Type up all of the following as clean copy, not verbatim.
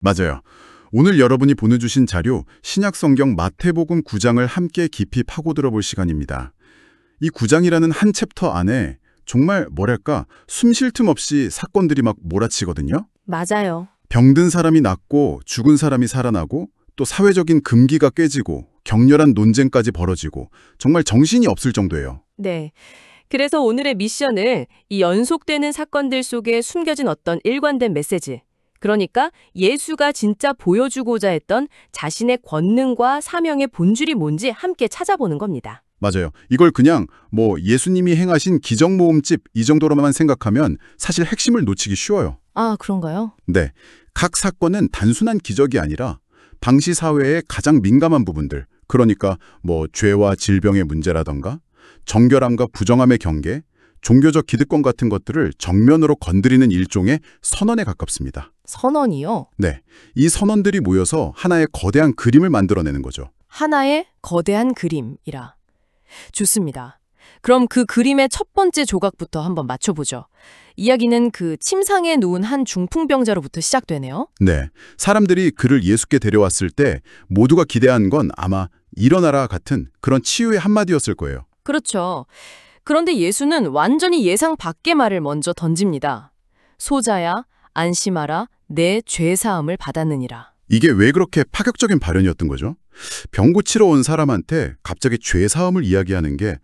맞아요. 오늘 여러분이 보내주신 자료 신약성경 마태복음 9장을 함께 깊이 파고들어 볼 시간입니다. 이 9장이라는 한 챕터 안에 정말 뭐랄까 숨 쉴 틈 없이 사건들이 막 몰아치거든요. 맞아요. 병든 사람이 낫고 죽은 사람이 살아나고 또 사회적인 금기가 깨지고 격렬한 논쟁까지 벌어지고 정말 정신이 없을 정도예요. 네. 그래서 오늘의 미션을 이 연속되는 사건들 속에 숨겨진 어떤 일관된 메시지, 그러니까 예수가 진짜 보여주고자 했던 자신의 권능과 사명의 본질이 뭔지 함께 찾아보는 겁니다. 맞아요. 이걸 그냥 예수님이 행하신 기적모음집 이 정도로만 생각하면 사실 핵심을 놓치기 쉬워요. 아, 그런가요? 네. 각 사건은 단순한 기적이 아니라 당시 사회의 가장 민감한 부분들, 그러니까 죄와 질병의 문제라던가 정결함과 부정함의 경계, 종교적 기득권 같은 것들을 정면으로 건드리는 일종의 선언에 가깝습니다. 선언이요? 네. 이 선언들이 모여서 하나의 거대한 그림을 만들어내는 거죠. 하나의 거대한 그림이라. 좋습니다. 그럼 그 그림의 첫 번째 조각부터 한번 맞춰보죠. 이야기는 그 침상에 누운 한 중풍병자로부터 시작되네요. 네. 사람들이 그를 예수께 데려왔을 때 모두가 기대한 건 아마 일어나라 같은 그런 치유의 한마디였을 거예요. 그렇죠. 그런데 예수는 완전히 예상 밖의 말을 먼저 던집니다. 소자야, 안심하라, 내 죄사함을 받았느니라. 이게 왜 그렇게 파격적인 발언이었던 거죠? 병 고치러 온 사람한테 갑자기 죄사함을 이야기하는 게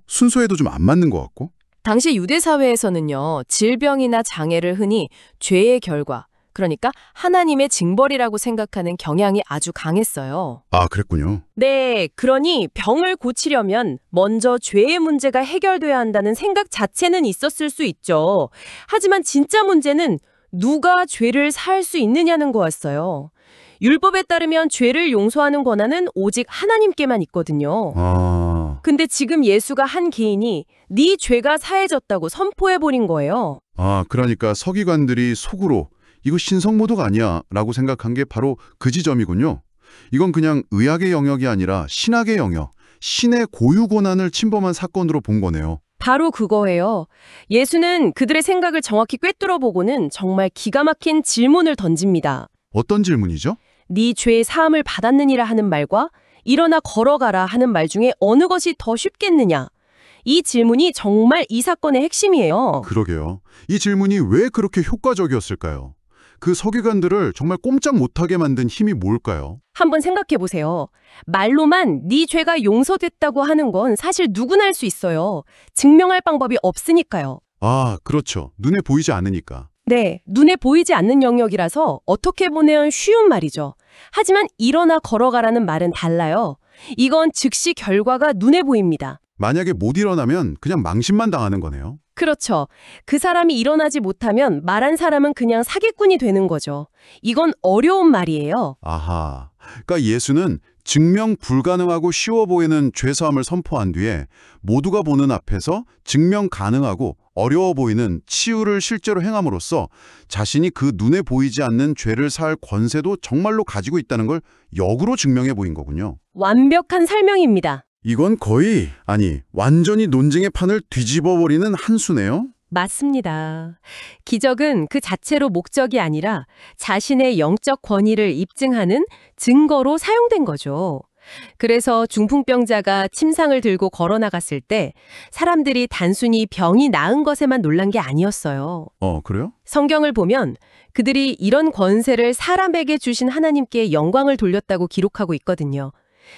순서에도 좀 안 맞는 것 같고? 당시 유대 사회에서는요, 질병이나 장애를 흔히 죄의 결과, 그러니까 하나님의 징벌이라고 생각하는 경향이 아주 강했어요. 아, 그랬군요. 네, 그러니 병을 고치려면 먼저 죄의 문제가 해결돼야 한다는 생각 자체는 있었을 수 있죠. 하지만 진짜 문제는 누가 죄를 사할 수 있느냐는 거였어요. 율법에 따르면 죄를 용서하는 권한은 오직 하나님께만 있거든요. 근데 지금 예수가 한 개인이 네 죄가 사해졌다고 선포해버린 거예요. 그러니까 서기관들이 속으로 이거 신성모독 아니야 라고 생각한 게 바로 그 지점이군요. 이건 그냥 의학의 영역이 아니라 신학의 영역, 신의 고유 권한을 침범한 사건으로 본 거네요. 바로 그거예요. 예수는 그들의 생각을 정확히 꿰뚫어 보고는 정말 기가 막힌 질문을 던집니다. 어떤 질문이죠? 네 죄의 사함을 받았느니라 하는 말과 일어나 걸어가라 하는 말 중에 어느 것이 더 쉽겠느냐? 이 질문이 정말 이 사건의 핵심이에요. 그러게요. 이 질문이 왜 그렇게 효과적이었을까요? 그 서기관들을 정말 꼼짝 못하게 만든 힘이 뭘까요? 한번 생각해 보세요. 말로만 네 죄가 용서됐다고 하는 건 사실 누구나 할 수 있어요. 증명할 방법이 없으니까요. 그렇죠. 눈에 보이지 않으니까. 네, 눈에 보이지 않는 영역이라서 어떻게 보면 쉬운 말이죠. 하지만 일어나 걸어가라는 말은 달라요. 이건 즉시 결과가 눈에 보입니다. 만약에 못 일어나면 그냥 망신만 당하는 거네요. 그렇죠. 그 사람이 일어나지 못하면 말한 사람은 그냥 사기꾼이 되는 거죠. 이건 어려운 말이에요. 아하. 그러니까 예수는 증명 불가능하고 쉬워 보이는 죄사함을 선포한 뒤에 모두가 보는 앞에서 증명 가능하고 어려워 보이는 치유를 실제로 행함으로써 자신이 그 눈에 보이지 않는 죄를 살 권세도 정말로 가지고 있다는 걸 역으로 증명해 보인 거군요. 완벽한 설명입니다. 이건 거의, 완전히 논쟁의 판을 뒤집어버리는 한 수네요. 맞습니다. 기적은 그 자체로 목적이 아니라 자신의 영적 권위를 입증하는 증거로 사용된 거죠. 그래서 중풍병자가 침상을 들고 걸어나갔을 때 사람들이 단순히 병이 나은 것에만 놀란 게 아니었어요. 그래요? 성경을 보면 그들이 이런 권세를 사람에게 주신 하나님께 영광을 돌렸다고 기록하고 있거든요.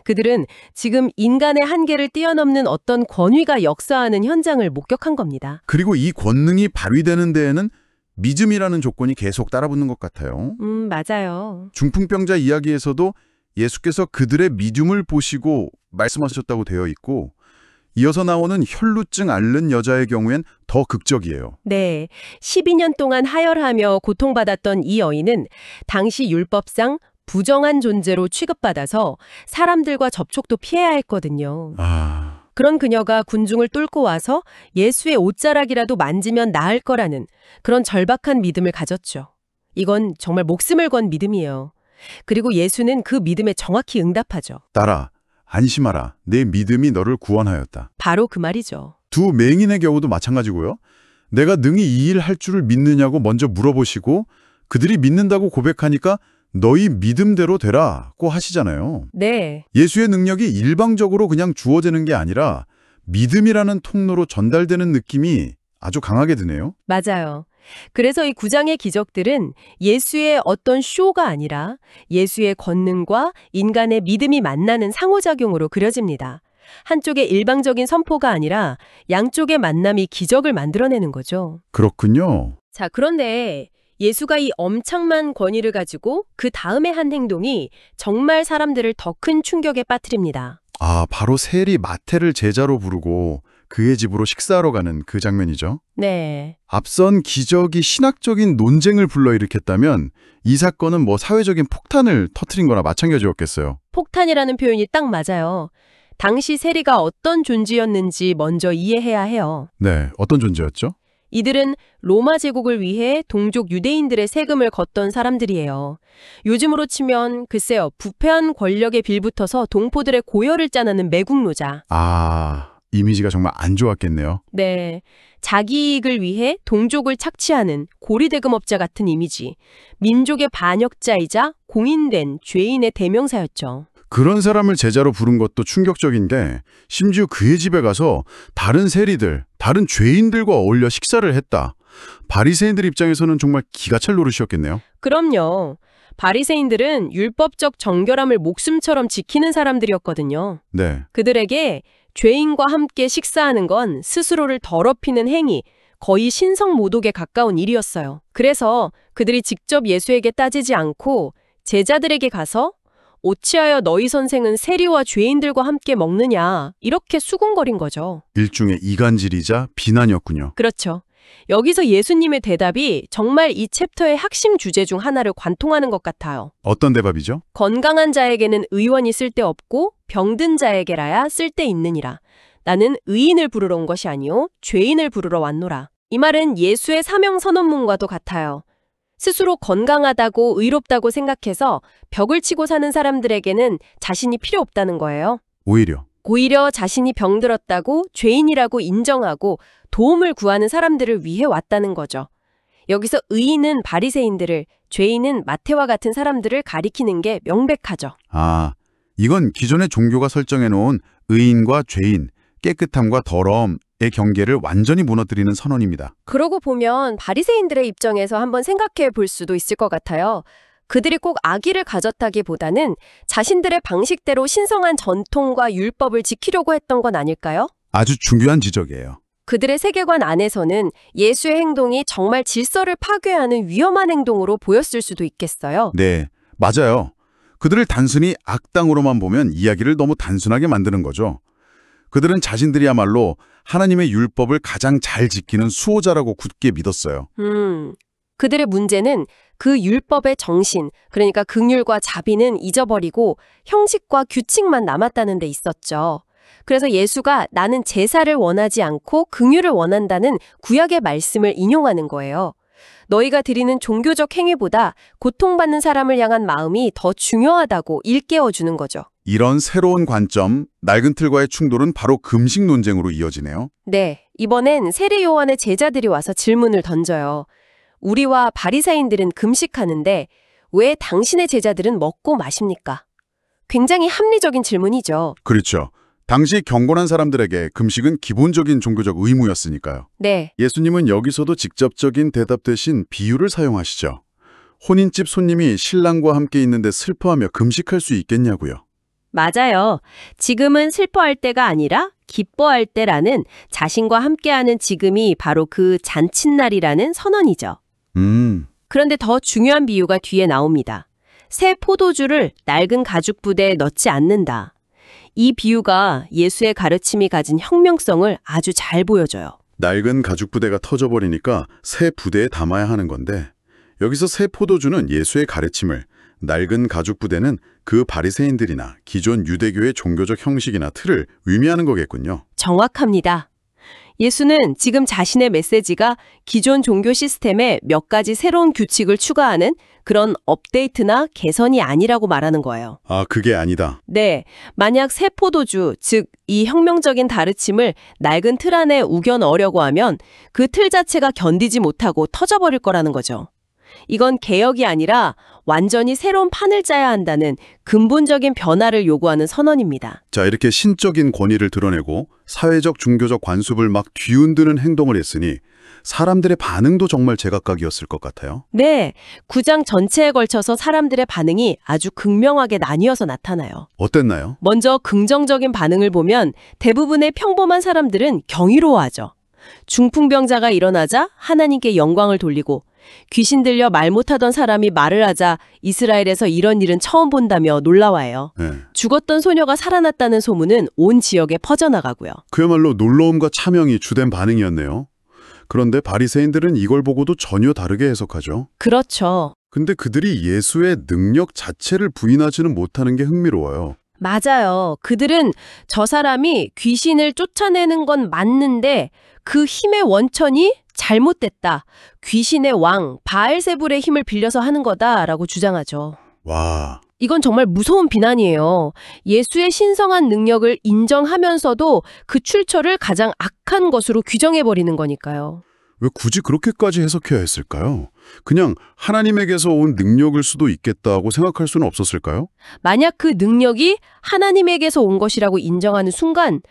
그들은 지금 인간의 한계를 뛰어넘는 어떤 권위가 역사하는 현장을 목격한 겁니다. 그리고 이 권능이 발휘되는 데에는 믿음이라는 조건이 계속 따라붙는 것 같아요. 맞아요. 중풍병자 이야기에서도 예수께서 그들의 믿음을 보시고 말씀하셨다고 되어 있고 이어서 나오는 혈루증 앓는 여자의 경우엔 더 극적이에요. 네, 12년 동안 하혈하며 고통받았던 이 여인은 당시 율법상 부정한 존재로 취급받아서 사람들과 접촉도 피해야 했거든요. 그런 그녀가 군중을 뚫고 와서 예수의 옷자락이라도 만지면 나을 거라는 그런 절박한 믿음을 가졌죠. 이건 정말 목숨을 건 믿음이에요. 그리고 예수는 그 믿음에 정확히 응답하죠. 딸아, 안심하라. 내 믿음이 너를 구원하였다. 바로 그 말이죠. 두 맹인의 경우도 마찬가지고요. 내가 능히 이 일 할 줄을 믿느냐고 먼저 물어보시고 그들이 믿는다고 고백하니까 너희 믿음대로 되라고 하시잖아요. 네, 예수의 능력이 일방적으로 그냥 주어지는 게 아니라 믿음이라는 통로로 전달되는 느낌이 아주 강하게 드네요. 맞아요. 그래서 이 9장의 기적들은 예수의 어떤 쇼가 아니라 예수의 권능과 인간의 믿음이 만나는 상호작용으로 그려집니다. 한쪽의 일방적인 선포가 아니라 양쪽의 만남이 기적을 만들어내는 거죠. 그렇군요. 자, 그런데 예수가 이 엄청난 권위를 가지고 그 다음에 한 행동이 정말 사람들을 더 큰 충격에 빠뜨립니다. 아, 바로 세리 마태를 제자로 부르고 그의 집으로 식사하러 가는 그 장면이죠. 네. 앞선 기적이 신학적인 논쟁을 불러일으켰다면 이 사건은 뭐 사회적인 폭탄을 터뜨린 거나 마찬가지였겠어요. 폭탄이라는 표현이 딱 맞아요. 당시 세리가 어떤 존재였는지 먼저 이해해야 해요. 네, 어떤 존재였죠? 이들은 로마 제국을 위해 동족 유대인들의 세금을 걷던 사람들이에요. 요즘으로 치면 글쎄요, 부패한 권력에 빌붙어서 동포들의 고열을 짜내는 매국노자. 아, 이미지가 정말 안 좋았겠네요. 네, 자기 이익을 위해 동족을 착취하는 고리대금업자 같은 이미지. 민족의 반역자이자 공인된 죄인의 대명사였죠. 그런 사람을 제자로 부른 것도 충격적인 게 심지어 그의 집에 가서 다른 세리들, 다른 죄인들과 어울려 식사를 했다. 바리새인들 입장에서는 정말 기가 찰 노릇이었겠네요. 그럼요. 바리새인들은 율법적 정결함을 목숨처럼 지키는 사람들이었거든요. 네, 그들에게 죄인과 함께 식사하는 건 스스로를 더럽히는 행위, 거의 신성모독에 가까운 일이었어요. 그래서 그들이 직접 예수에게 따지지 않고 제자들에게 가서 어찌하여 너희 선생은 세리와 죄인들과 함께 먹느냐 이렇게 수군거린 거죠. 일종의 이간질이자 비난이었군요. 그렇죠. 여기서 예수님의 대답이 정말 이 챕터의 핵심 주제 중 하나를 관통하는 것 같아요. 어떤 대답이죠? 건강한 자에게는 의원이 쓸데없고 병든 자에게라야 쓸데있느니라. 나는 의인을 부르러 온 것이 아니요 죄인을 부르러 왔노라. 이 말은 예수의 사명 선언문과도 같아요. 스스로 건강하다고 의롭다고 생각해서 벽을 치고 사는 사람들에게는 자신이 필요 없다는 거예요. 오히려 자신이 병들었다고 죄인이라고 인정하고 도움을 구하는 사람들을 위해 왔다는 거죠. 여기서 의인은 바리새인들을, 죄인은 마태와 같은 사람들을 가리키는 게 명백하죠. 아, 이건 기존의 종교가 설정해놓은 의인과 죄인, 깨끗함과 더러움의 경계를 완전히 무너뜨리는 선언입니다. 그러고 보면 바리새인들의 입장에서 한번 생각해 볼 수도 있을 것 같아요. 그들이 꼭 악의를 가졌다기보다는 자신들의 방식대로 신성한 전통과 율법을 지키려고 했던 건 아닐까요? 아주 중요한 지적이에요. 그들의 세계관 안에서는 예수의 행동이 정말 질서를 파괴하는 위험한 행동으로 보였을 수도 있겠어요. 네, 맞아요. 그들을 단순히 악당으로만 보면 이야기를 너무 단순하게 만드는 거죠. 그들은 자신들이야말로 하나님의 율법을 가장 잘 지키는 수호자라고 굳게 믿었어요. 그들의 문제는 그 율법의 정신, 그러니까 긍휼과 자비는 잊어버리고 형식과 규칙만 남았다는 데 있었죠. 그래서 예수가 나는 제사를 원하지 않고 긍휼을 원한다는 구약의 말씀을 인용하는 거예요. 너희가 드리는 종교적 행위보다 고통받는 사람을 향한 마음이 더 중요하다고 일깨워주는 거죠. 이런 새로운 관점, 낡은 틀과의 충돌은 바로 금식 논쟁으로 이어지네요. 네, 이번엔 세례 요한의 제자들이 와서 질문을 던져요. 우리와 바리새인들은 금식하는데 왜 당신의 제자들은 먹고 마십니까? 굉장히 합리적인 질문이죠. 그렇죠. 당시 경건한 사람들에게 금식은 기본적인 종교적 의무였으니까요. 네, 예수님은 여기서도 직접적인 대답 대신 비유를 사용하시죠. 혼인집 손님이 신랑과 함께 있는데 슬퍼하며 금식할 수 있겠냐고요. 맞아요. 지금은 슬퍼할 때가 아니라 기뻐할 때라는 자신과 함께하는 지금이 바로 그 잔칫날이라는 선언이죠. 그런데 더 중요한 비유가 뒤에 나옵니다. 새 포도주를 낡은 가죽 부대에 넣지 않는다. 이 비유가 예수의 가르침이 가진 혁명성을 아주 잘 보여줘요. 낡은 가죽 부대가 터져버리니까 새 부대에 담아야 하는 건데 여기서 새 포도주는 예수의 가르침을, 낡은 가죽 부대는 그 바리새인들이나 기존 유대교의 종교적 형식이나 틀을 의미하는 거겠군요. 정확합니다. 예수는 지금 자신의 메시지가 기존 종교 시스템에 몇 가지 새로운 규칙을 추가하는 그런 업데이트나 개선이 아니라고 말하는 거예요. 아, 그게 아니다. 네, 만약 새 포도주, 즉 이 혁명적인 가르침을 낡은 틀 안에 우겨 넣으려고 하면 그 틀 자체가 견디지 못하고 터져버릴 거라는 거죠. 이건 개혁이 아니라 완전히 새로운 판을 짜야 한다는 근본적인 변화를 요구하는 선언입니다. 자, 이렇게 신적인 권위를 드러내고 사회적 종교적 관습을 막 뒤흔드는 행동을 했으니 사람들의 반응도 정말 제각각이었을 것 같아요. 네, 9장 전체에 걸쳐서 사람들의 반응이 아주 극명하게 나뉘어서 나타나요. 어땠나요? 먼저 긍정적인 반응을 보면 대부분의 평범한 사람들은 경이로워하죠. 중풍병자가 일어나자 하나님께 영광을 돌리고 귀신 들려 말 못하던 사람이 말을 하자 이스라엘에서 이런 일은 처음 본다며 놀라워해요. 네. 죽었던 소녀가 살아났다는 소문은 온 지역에 퍼져나가고요. 그야말로 놀라움과 차명이 주된 반응이었네요. 그런데 바리새인들은 이걸 보고도 전혀 다르게 해석하죠. 그렇죠. 근데 그들이 예수의 능력 자체를 부인하지는 못하는 게 흥미로워요. 맞아요. 그들은 저 사람이 귀신을 쫓아내는 건 맞는데 그 힘의 원천이 잘못됐다. 귀신의 왕 바알세불의 힘을 빌려서 하는 거다라고 주장하죠. 와, 이건 정말 무서운 비난이에요. 예수의 신성한 능력을 인정하면서도 그 출처를 가장 악한 것으로 규정해버리는 거니까요. 왜 굳이 그렇게까지 해석해야 했을까요? 그냥 하나님에게서 온 능력일 수도 있겠다고 생각할 수는 없었을까요? 만약 그 능력이 하나님에게서 온 것이라고 인정하는 순간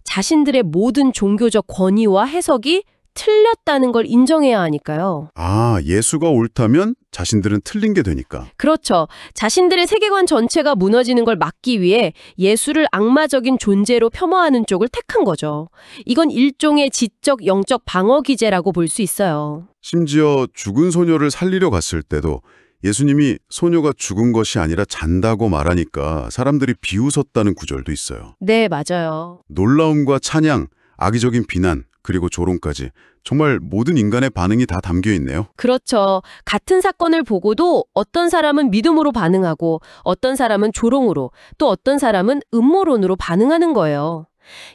자신들의 모든 종교적 권위와 해석이 틀렸다는 걸 인정해야 하니까요. 아, 예수가 옳다면 자신들은 틀린 게 되니까. 그렇죠. 자신들의 세계관 전체가 무너지는 걸 막기 위해 예수를 악마적인 존재로 폄하하는 쪽을 택한 거죠. 이건 일종의 지적, 영적 방어 기제라고 볼 수 있어요. 심지어 죽은 소녀를 살리려 갔을 때도 예수님이 소녀가 죽은 것이 아니라 잔다고 말하니까 사람들이 비웃었다는 구절도 있어요. 네, 맞아요. 놀라움과 찬양, 악의적인 비난, 그리고 조롱까지 정말 모든 인간의 반응이 다 담겨 있네요. 그렇죠. 같은 사건을 보고도 어떤 사람은 믿음으로 반응하고 어떤 사람은 조롱으로 또 어떤 사람은 음모론으로 반응하는 거예요.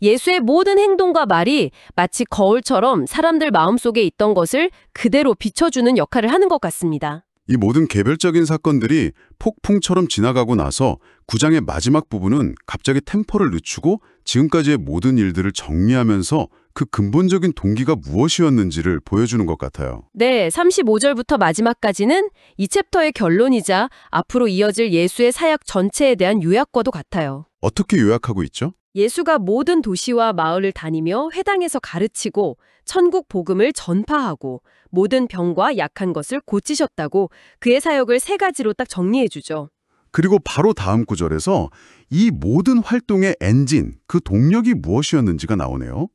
예수의 모든 행동과 말이 마치 거울처럼 사람들 마음속에 있던 것을 그대로 비춰주는 역할을 하는 것 같습니다. 이 모든 개별적인 사건들이 폭풍처럼 지나가고 나서 9장의 마지막 부분은 갑자기 템포를 늦추고 지금까지의 모든 일들을 정리하면서 그 근본적인 동기가 무엇이었는지를 보여주는 것 같아요. 네, 35절부터 마지막까지는 이 챕터의 결론이자 앞으로 이어질 예수의 사역 전체에 대한 요약과도 같아요. 어떻게 요약하고 있죠? 예수가 모든 도시와 마을을 다니며 회당에서 가르치고 천국 복음을 전파하고 모든 병과 약한 것을 고치셨다고 그의 사역을 3가지로 딱 정리해 주죠. 그리고 바로 다음 구절에서 이 모든 활동의 엔진, 그 동력이 무엇이었는지가 나오네요.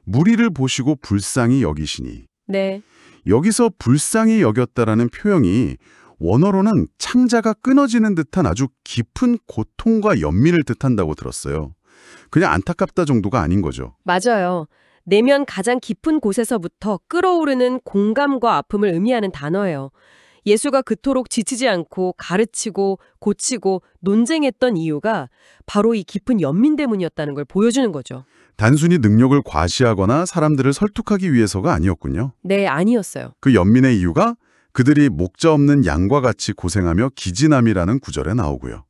무리를 보시고 불쌍히 여기시니. 네. 여기서 불쌍히 여겼다라는 표현이 원어로는 창자가 끊어지는 듯한 아주 깊은 고통과 연민을 뜻한다고 들었어요. 그냥 안타깝다 정도가 아닌 거죠. 맞아요. 내면 가장 깊은 곳에서부터 끓어오르는 공감과 아픔을 의미하는 단어예요. 예수가 그토록 지치지 않고 가르치고 고치고 논쟁했던 이유가 바로 이 깊은 연민 때문이었다는 걸 보여주는 거죠. 단순히 능력을 과시하거나 사람들을 설득하기 위해서가 아니었군요. 네, 아니었어요. 그 연민의 이유가 그들이 목자 없는 양과 같이 고생하며 기진함이라는 구절에 나오고요.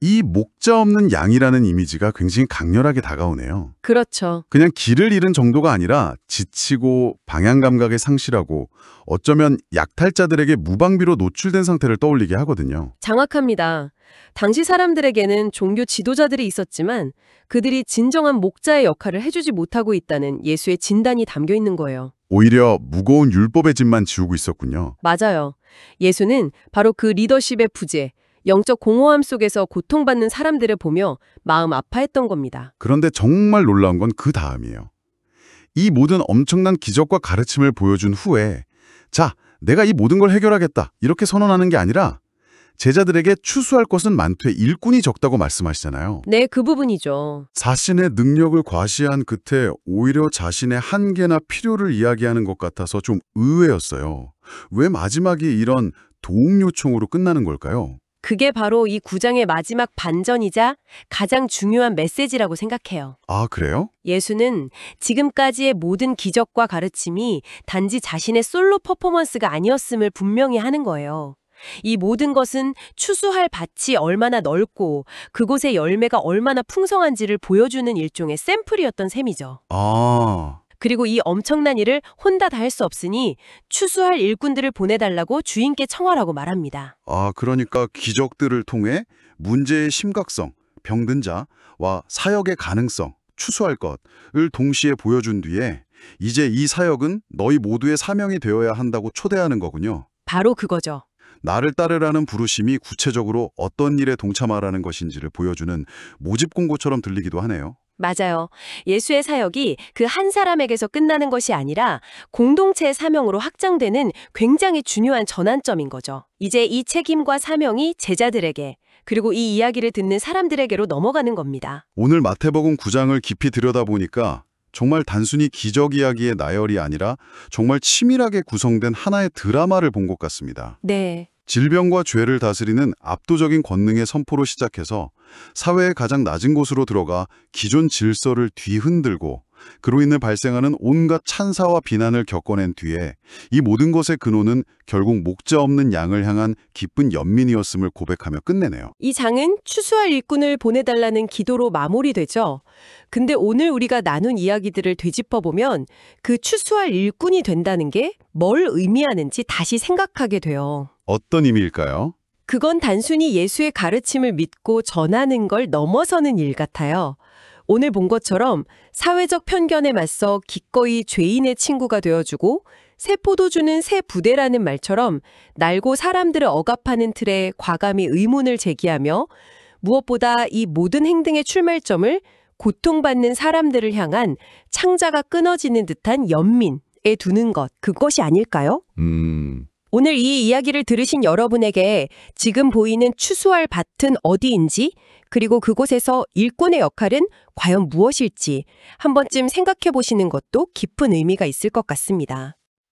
이 목자 없는 양이라는 이미지가 굉장히 강렬하게 다가오네요. 그렇죠. 그냥 길을 잃은 정도가 아니라 지치고 방향 감각에 상실하고 어쩌면 약탈자들에게 무방비로 노출된 상태를 떠올리게 하거든요. 정확합니다. 당시 사람들에게는 종교 지도자들이 있었지만 그들이 진정한 목자의 역할을 해주지 못하고 있다는 예수의 진단이 담겨 있는 거예요. 오히려 무거운 율법의 짐만 지우고 있었군요. 맞아요. 예수는 바로 그 리더십의 부재, 영적 공허함 속에서 고통받는 사람들을 보며 마음 아파했던 겁니다. 그런데 정말 놀라운 건 그 다음이에요. 이 모든 엄청난 기적과 가르침을 보여준 후에 자, 내가 이 모든 걸 해결하겠다 이렇게 선언하는 게 아니라 제자들에게 추수할 것은 많되 일꾼이 적다고 말씀하시잖아요. 네, 그 부분이죠. 자신의 능력을 과시한 끝에 오히려 자신의 한계나 필요를 이야기하는 것 같아서 좀 의외였어요. 왜 마지막이 이런 도움 요청으로 끝나는 걸까요? 그게 바로 이 9장의 마지막 반전이자 가장 중요한 메시지라고 생각해요. 아, 그래요? 예수는 지금까지의 모든 기적과 가르침이 단지 자신의 솔로 퍼포먼스가 아니었음을 분명히 하는 거예요. 이 모든 것은 추수할 밭이 얼마나 넓고 그곳의 열매가 얼마나 풍성한지를 보여주는 일종의 샘플이었던 셈이죠. 아, 그리고 이 엄청난 일을 혼자 다 할 수 없으니 추수할 일꾼들을 보내달라고 주인께 청하라고 말합니다. 그러니까 기적들을 통해 문제의 심각성, 병든 자와 사역의 가능성, 추수할 것을 동시에 보여준 뒤에 이제 이 사역은 너희 모두의 사명이 되어야 한다고 초대하는 거군요. 바로 그거죠. 나를 따르라는 부르심이 구체적으로 어떤 일에 동참하라는 것인지를 보여주는 모집 공고처럼 들리기도 하네요. 맞아요. 예수의 사역이 그 한 사람에게서 끝나는 것이 아니라 공동체의 사명으로 확장되는 굉장히 중요한 전환점인 거죠. 이제 이 책임과 사명이 제자들에게 그리고 이 이야기를 듣는 사람들에게로 넘어가는 겁니다. 오늘 마태복음 9장을 깊이 들여다보니까 정말 단순히 기적 이야기의 나열이 아니라 정말 치밀하게 구성된 하나의 드라마를 본 것 같습니다. 네. 질병과 죄를 다스리는 압도적인 권능의 선포로 시작해서 사회의 가장 낮은 곳으로 들어가 기존 질서를 뒤흔들고 그로 인해 발생하는 온갖 찬사와 비난을 겪어낸 뒤에 이 모든 것의 근원은 결국 목자 없는 양을 향한 기쁜 연민이었음을 고백하며 끝내네요. 이 장은 추수할 일꾼을 보내달라는 기도로 마무리되죠. 근데 오늘 우리가 나눈 이야기들을 되짚어보면 그 추수할 일꾼이 된다는 게 뭘 의미하는지 다시 생각하게 돼요. 어떤 의미일까요? 그건 단순히 예수의 가르침을 믿고 전하는 걸 넘어서는 일 같아요. 오늘 본 것처럼 사회적 편견에 맞서 기꺼이 죄인의 친구가 되어주고 새 포도주는 새 부대라는 말처럼 날고 사람들을 억압하는 틀에 과감히 의문을 제기하며 무엇보다 이 모든 행동의 출발점을 고통받는 사람들을 향한 창자가 끊어지는 듯한 연민에 두는 것, 그것이 아닐까요? 오늘 이 이야기를 들으신 여러분에게 지금 보이는 추수할 밭은 어디인지 그리고 그곳에서 일꾼의 역할은 과연 무엇일지 한 번쯤 생각해 보시는 것도 깊은 의미가 있을 것 같습니다.